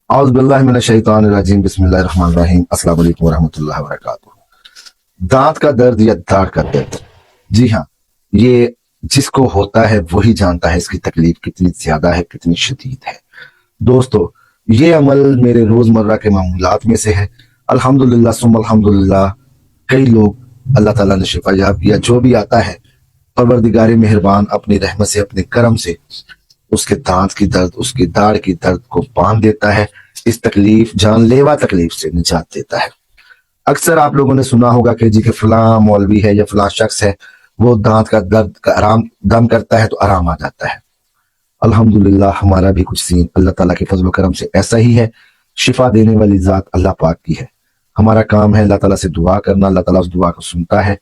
औज़ बिल्लाहि मिनश शैतानिर रजीम बिस्मिल्लाहिर रहमानिर रहीम अस्सलामु अलैकुम वरहमतुल्लाहि वबरकातुहू। दांत का दर्द या दाढ़ का दर्द, जी हाँ, ये जिसको होता है वही जानता है इसकी तकलीफ कितनी ज्यादा है, कितनी शदीद है। दोस्तों, ये अमल मेरे रोजमर्रा के मामूलात में से है। अल्हम्दुलिल्लाह सुम्मा अल्हम्दुलिल्लाह। कई लोग अल्लाह ताला ने शिफा याब किया। जो भी आता है परवरदिगार मेहरबान अपनी रहमत से, अपने करम से उसके दांत की दर्द, उसकी दाढ़ की दर्द को बांध देता है। इस तकलीफ, जानलेवा तकलीफ से निजात देता है। अक्सर आप लोगों ने सुना होगा कि जी के फलां मौलवी है या फलां शख्स है, वो दांत का दर्द का आराम दम करता है तो आराम आ जाता है। अल्हम्दुलिल्लाह हमारा भी कुछ सीन अल्लाह ताला के फजल करम से ऐसा ही है। शिफा देने वाली जात अल्लाह पाक की है। हमारा काम है अल्लाह ताला से दुआ करना। अल्लाह ताला उस दुआ को सुनता है,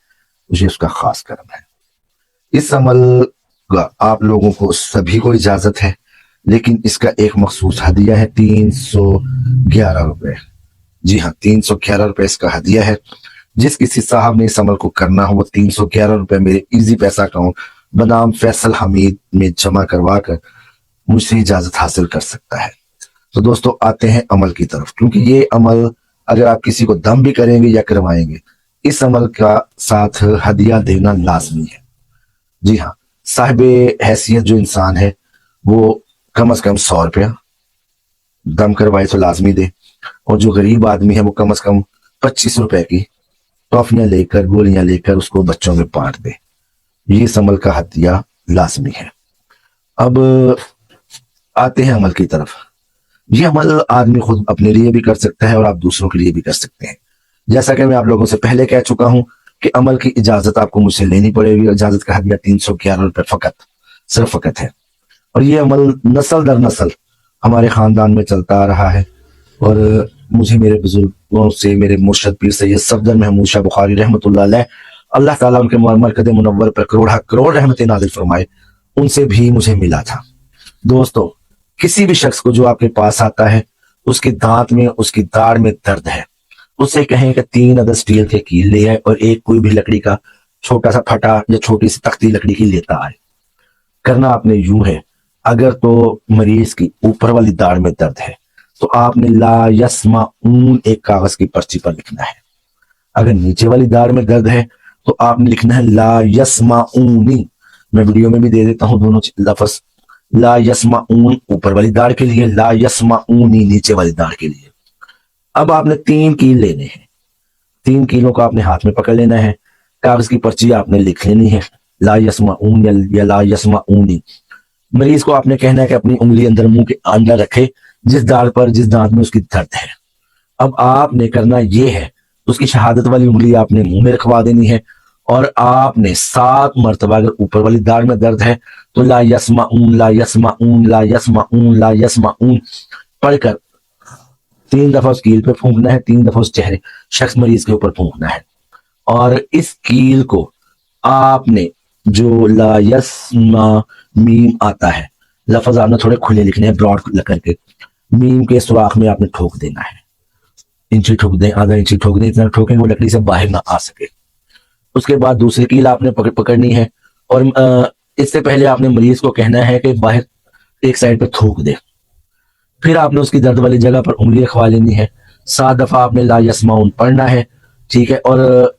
मुझे उसका खास करम है। इस अमल का आप लोगों को सभी को इजाजत है, लेकिन इसका एक मखसूस हदिया है 311 रुपए। जी हाँ, 311 रुपए इसका हदिया है। जिस किसी साहब ने इस अमल को करना हो वो 311 रुपए मेरे इजी पैसा अकाउंट बनाम फैसल हमीद में जमा करवा कर मुझसे इजाजत हासिल कर सकता है। तो दोस्तों, आते हैं अमल की तरफ, क्योंकि ये अमल अगर आप किसी को दम भी करेंगे या करवाएंगे, इस अमल का साथ हदिया देना लाजमी है। जी हाँ, साहिबे हैसियत जो इंसान है वो कम से कम 100 रुपया दम करवाए तो लाजमी दे, और जो गरीब आदमी है वो कम से कम 25 रुपए की टॉफियां लेकर, गोलियां लेकर उसको बच्चों में बांट दे। ये इस अमल का हदिया लाजमी है। अब आते हैं अमल की तरफ। ये अमल आदमी खुद अपने लिए भी कर सकता है और आप दूसरों के लिए भी कर सकते हैं। जैसा कि मैं आप लोगों से पहले कह चुका हूं कि अमल की इजाजत आपको मुझसे लेनी पड़ेगी। इजाजत का हदिया 311 रुपए फकत, सिर्फ फकत है। और ये अमल नस्ल दर नस्ल हमारे खानदान में चलता आ रहा है, और मुझे मेरे बुजुर्गों से, मेरे मुर्शद पीर सैयद सफदर महमूद शाह बुखारी रहमतुल्लाह अलैह, अल्लाह ताला उनके मरकज़ मुनव्वर पर करोड़ा करोड़ रहमतें नाज़िल फरमाए, उनसे भी मुझे मिला था। दोस्तों, किसी भी शख्स को जो आपके पास आता है, उसके दांत में, उसकी दाढ़ में दर्द है, उससे कहें कि 3 अदद स्टील के कील ले आए और एक कोई भी लकड़ी का छोटा सा फटा या छोटी सी तख्ती लकड़ी की लेता आए। करना आपने यूं है, अगर तो मरीज की ऊपर वाली दाढ़ में दर्द है तो आपने ला यस्माऊन एक कागज की पर्ची पर लिखना है। अगर नीचे वाली दाढ़ में दर्द है तो आपने लिखना है ला यस्माऊनी। मैं वीडियो में भी दे देता हूं दोनों लफ्ज, ला यस्माऊन ऊपर वाली दाढ़ के लिए, ला यस्माऊनी नीचे वाली दाढ़ के लिए। अब आपने 3 कील लेने हैं। 3 कीलों को आपने हाथ में पकड़ लेना है। कागज की पर्ची आपने लिख लेनी है, ला यस्माऊन या ला यस्माऊनी। मरीज को आपने कहना है कि अपनी उंगली अंदर मुंह के अंदर रखे, जिस दाढ़ पर, जिस दांत में उसकी दर्द है। अब आपने करना ये है, उसकी शहादत वाली उंगली आपने मुंह में रखवा देनी है, और आपने 7 मरतबा, अगर ऊपर वाली दाढ़ में दर्द है तो ला यस्माऊन, ला यस्माऊन, ला यस्माऊन, ला यस्माऊन पढ़कर 3 दफा उस कील पे फूंकना है, 3 दफा उस चेहरे शख्स मरीज के ऊपर फूंकना है। और इस कील को आपने, जो ला यस्मा मीम आता है, लफ्ज आपने थोड़े खुले लिखने हैं, ब्रॉड करके, मीम के सुराख में आपने ठोक देना है। इंची ठोक दें, आधा इंची ठोक दें, इतना ठोकें वो लकड़ी से बाहर ना आ सके। उसके बाद दूसरी कील आपने पकड़नी है, और इससे पहले आपने मरीज को कहना है कि बाहर एक साइड पे थूक दे। फिर आपने उसकी दर्द वाली जगह पर उंगली रखवा लेनी है। 7 दफा आपने ला यस्माउन पढ़ना है, ठीक है। और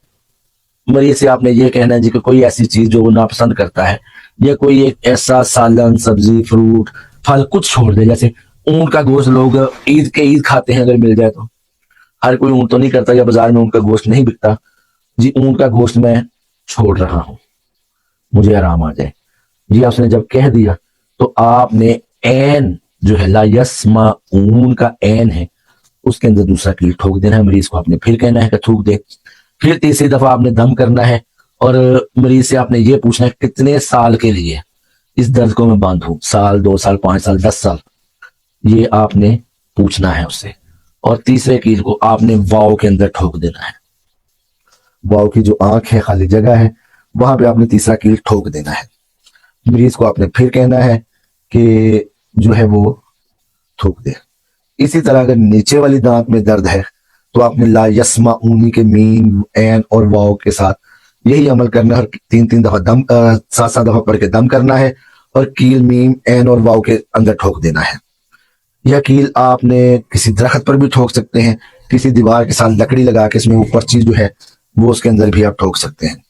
मरीज से आपने ये कहना है जी कि कोई ऐसी चीज जो वो नापसंद करता है, या कोई एक ऐसा सालन, सब्जी, फ्रूट, फल कुछ छोड़ दे। जैसे ऊंट का गोश्त लोग ईद खाते हैं, अगर मिल जाए तो। हर कोई ऊंट तो नहीं करता, या बाजार में ऊंट का गोश्त नहीं बिकता। जी, ऊंट का गोश्त मैं छोड़ रहा हूं, मुझे आराम आ जाए। जी, आपने जब कह दिया तो आपने एन जो है ला यस्माऊन का एन है, उसके अंदर दूसरा कील ठोक देना है। मरीज को आपने फिर कहना है कि थूक दे। फिर तीसरी दफा आपने दम करना है, और मरीज से आपने ये पूछना है कितने साल के लिए इस दर्द को मैं बांधूं, साल, 2 साल, 5 साल, 10 साल, ये आपने पूछना है उससे। और तीसरे कील को आपने वाव के अंदर ठोक देना है। वाव की जो आंख है, खाली जगह है, वहां पे आपने तीसरा कील ठोक देना है। मरीज को आपने फिर कहना है कि जो है वो थूक दे। इसी तरह अगर नीचे वाली दांत में दर्द है तो आपने ला यस्माऊनी के मीम, एन और वाव के साथ यही अमल करना है। 3-3 दफा दम, 7-7 दफा पढ़ के दम करना है, और कील, मीम, एन और वाव के अंदर ठोक देना है। یہ कील आपने किसी दरख्त पर भी ठोक सकते हैं, किसी दीवार के साथ लकड़ी लगा के इसमें ऊपर चीज जो है वो उसके अंदर भी आप ठोक सकते हैं।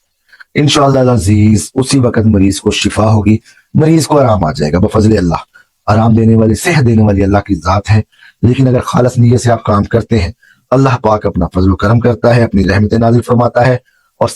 इंशाअल्लाह अजीज उसी वक्त मरीज को शिफा होगी, मरीज को आराम आ जाएगा बफजल अल्लाह। आराम देने वाली, सेहत देने वाली अल्लाह की जात है। लेकिन अगर खालस नीयत से आप काम करते हैं, अल्लाह पाक अपना फजल करम करता है, अपनी रहमतें नाजिल फरमाता है और